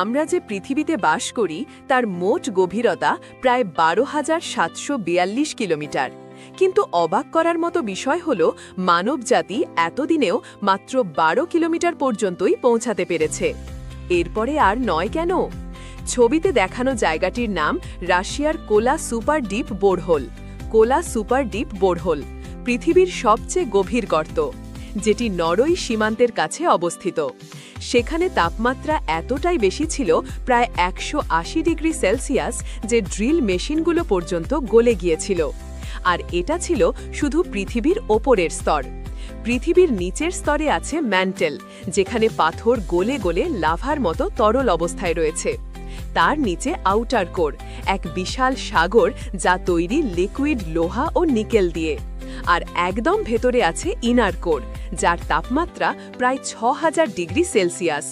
আমরা যে পৃথিবীতে বাস করি তার মোট গভীরতা প্রায় 12,742 কিলোমিটার। কিন্তু অবাক করার মতো বিষয় হল মানবজাতি এতদিনেও মাত্র 12 কিলোমিটার পর্যন্তই পৌঁছাতে পেরেছে। এরপরে আর নয় কেন? ছবিতে দেখানো জায়গাটির নাম রাশিয়ার কোলা সুপার ডিপ বোরহোল। কোলা সুপার ডিপ বোরহোল পৃথিবীর সবচেয়ে গভীর গর্ত, যেটি নরওয়ে সীমান্তের কাছে অবস্থিত। সেখানে তাপমাত্রা এতটাই বেশি ছিল, প্রায় 180 ডিগ্রি সেলসিয়াস, যে ড্রিল মেশিনগুলো পর্যন্ত গলে গিয়েছিল। আর এটা ছিল শুধু পৃথিবীর ওপরের স্তর। পৃথিবীর নিচের স্তরে আছে ম্যান্টেল, যেখানে পাথর গলে গলে লাভার মতো তরল অবস্থায় রয়েছে। তার নিচে আউটার কোর, এক বিশাল সাগর যা তৈরি লিকুইড লোহা ও নিকেল দিয়ে। আর একদম ভেতরে আছে ইনার কোর, যার তাপমাত্রা প্রায় 6000 ডিগ্রি সেলসিয়াস।